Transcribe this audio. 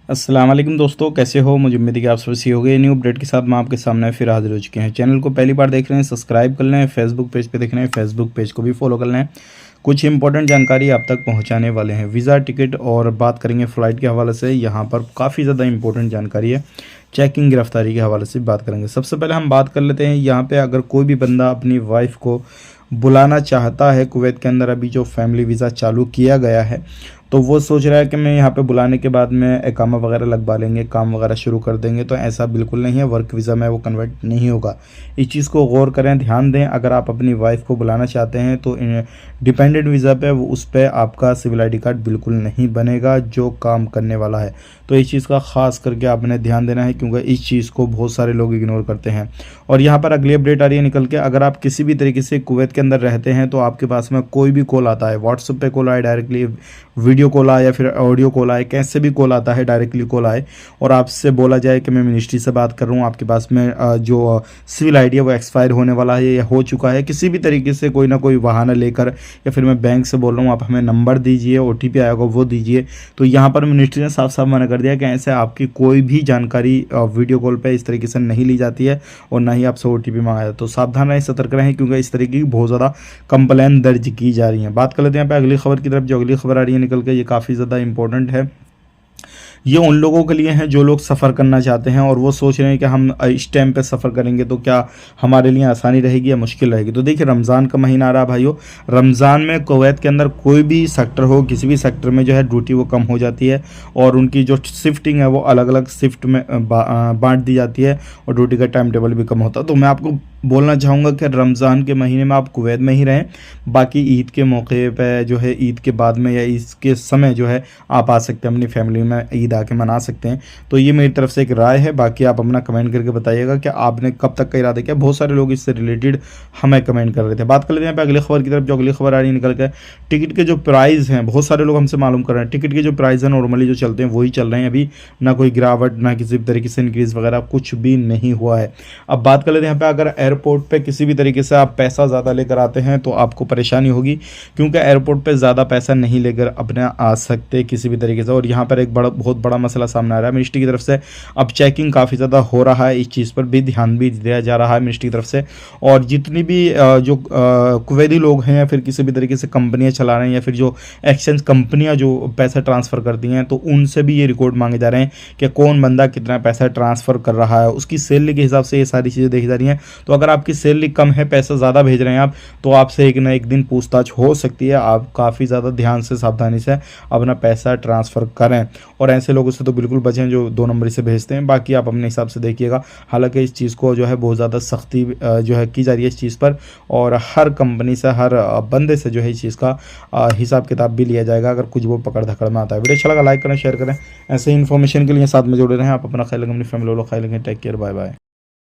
अस्सलाम वालेकुम दोस्तों, कैसे हो? मुझे उम्मीद है कि आप सब सही हो गए। न्यू अपडेट के साथ मैं आपके सामने फिर हाजिर हो चुके हैं। चैनल को पहली बार देख रहे हैं, सब्सक्राइब कर लें। फेसबुक पेज पे देख रहे हैं, फेसबुक पेज को भी फॉलो कर लें। कुछ इंपॉर्टेंट जानकारी आप तक पहुंचाने वाले हैं। वीज़ा, टिकट और बात करेंगे फ़्लाइट के हवाले से। यहाँ पर काफ़ी ज़्यादा इंपॉर्टेंट जानकारी है। चेकिंग, गिरफ्तारी के हवाले से बात करेंगे। सबसे पहले हम बात कर लेते हैं यहाँ पे, अगर कोई भी बंदा अपनी वाइफ को बुलाना चाहता है कुवैत के अंदर, अभी जो फैमिली वीज़ा चालू किया गया है, तो वो सोच रहा है कि मैं यहाँ पे बुलाने के बाद में इकामा वगैरह लगवा लेंगे, काम वगैरह शुरू कर देंगे। तो ऐसा बिल्कुल नहीं है। वर्क वीज़ा में वो कन्वर्ट नहीं होगा। इस चीज़ को गौर करें, ध्यान दें। अगर आप अपनी वाइफ को बुलाना चाहते हैं तो डिपेंडेंट वीज़ा पे उस पर आपका सिविल आईडी कार्ड बिल्कुल नहीं बनेगा जो काम करने वाला है। तो इस चीज़ का ख़ास करके आपने ध्यान देना है, क्योंकि इस चीज़ को बहुत सारे लोग इग्नोर करते हैं। और यहाँ पर अगली अपडेट आ रही है निकल के, अगर आप किसी भी तरीके से कुवैत के अंदर रहते हैं तो आपके पास में कोई भी कॉल आता है, व्हाट्सएप पे कॉल आए, डायरेक्टली वीडियो कॉल आए या फिर ऑडियो कॉल आए, कैसे भी कॉल आता है, डायरेक्टली कॉल आए और आपसे बोला जाए कि मैं मिनिस्ट्री से बात कर रहा हूँ, आपके पास में जो सिविल आईडी है वो एक्सपायर होने वाला है या हो चुका है, किसी भी तरीके से कोई ना कोई बहाना लेकर, या फिर मैं बैंक से बोल रहा हूँ आप हमें नंबर दीजिए, OTP आएगा वो दीजिए, तो यहाँ पर मिनिस्ट्री ने साफ साफ मना कर दिया कि ऐसे आपकी कोई भी जानकारी वीडियो कॉल पे इस तरीके से नहीं ली जाती है और ना ही आपसे OTP मांगा जाता है। तो सावधान रहें, सतर्क रहें, क्योंकि इस तरीके की बहुत ज़्यादा कंप्लेन दर्ज की जा रही है। बात कर लेते हैं यहाँ पे अगली खबर की तरफ। जो अगली खबर आ रही है निकल के, ये काफ़ी ज़्यादा इंपॉर्टेंट है। ये उन लोगों के लिए हैं जो लोग सफ़र करना चाहते हैं और वो सोच रहे हैं कि हम इस टाइम पे सफ़र करेंगे तो क्या हमारे लिए आसानी रहेगी या मुश्किल रहेगी। तो देखिए, रमज़ान का महीना आ रहा है भाइयों। रमज़ान में कुवैत के अंदर कोई भी सेक्टर हो, किसी भी सेक्टर में जो है ड्यूटी वो कम हो जाती है और उनकी जो शिफ्टिंग है वो अलग अलग शिफ्ट में बांट दी जाती है और ड्यूटी का टाइम टेबल भी कम होता है। तो मैं आपको बोलना चाहूँगा कि रमज़ान के महीने में आप कुवैत में ही रहें। बाकी ईद के मौके पे जो है, ईद के बाद में या ईद के समय जो है आप आ सकते हैं, अपनी फैमिली में ईद आके मना सकते हैं। तो ये मेरी तरफ से एक राय है। बाकी आप अपना कमेंट करके बताइएगा कि आपने कब तक का इरादा किया। बहुत सारे लोग इससे रिलेटेड हमें कमेंट कर रहे थे। बात कर लेते हैं यहाँ पे अगली खबर की तरफ। जो अगली खबर आ रही है निकल कर, टिकट के जो प्राइस हैं, बहुत सारे लोग हमसे मालूम कर रहे हैं टिकट के जो प्राइस हैं नॉर्मली जो चलते हैं वही चल रहे हैं अभी, ना कोई गिरावट, ना किसी तरीके से इंक्रीज़ वगैरह कुछ भी नहीं हुआ है। अब बात कर लेते हैं यहाँ पे, अगर एयरपोर्ट पे किसी भी तरीके से आप पैसा ज़्यादा लेकर आते हैं तो आपको परेशानी होगी, क्योंकि एयरपोर्ट पे ज़्यादा पैसा नहीं लेकर अपने आ सकते किसी भी तरीके से। और यहाँ पर एक बहुत बड़ा मसला सामने आ रहा है मिनिस्ट्री की तरफ से। अब चेकिंग काफ़ी ज़्यादा हो रहा है, इस चीज़ पर भी ध्यान भी दिया जा रहा है मिनिस्ट्री की तरफ से। और जितनी भी जो कुवैती लोग हैं या फिर किसी भी तरीके से कंपनियाँ चला रहे हैं या फिर जो एक्सचेंज कंपनियाँ जो पैसा ट्रांसफ़र करती हैं, तो उनसे भी ये रिकॉर्ड मांगे जा रहे हैं कि कौन बंदा कितना पैसा ट्रांसफ़र कर रहा है, उसकी सैलरी के हिसाब से ये सारी चीज़ें देखी जा रही हैं। तो अगर आपकी सैलरी कम है, पैसा ज़्यादा भेज रहे हैं आप, तो आपसे एक ना एक दिन पूछताछ हो सकती है। आप काफ़ी ज़्यादा ध्यान से, सावधानी से अपना पैसा ट्रांसफ़र करें और ऐसे लोगों से तो बिल्कुल बचें जो 2 नंबरी से भेजते हैं। बाकी आप अपने हिसाब से देखिएगा। हालांकि इस चीज़ को जो है बहुत ज़्यादा सख्ती जो है की जा रही है इस चीज़ पर, और हर कंपनी से, हर बंदे से जो है इस चीज़ का हिसाब किताब भी लिया जाएगा अगर कुछ वो पकड़ धकड़ में आता है। वीडियो अच्छा लगा लाइक करें, शेयर करें। ऐसे ही इन्फॉर्मेशन के लिए साथ में जुड़े रहें। आप अपना ख्याल रखें, अपनी फैमिली वालों का ख्याल रखें। Take care, bye bye.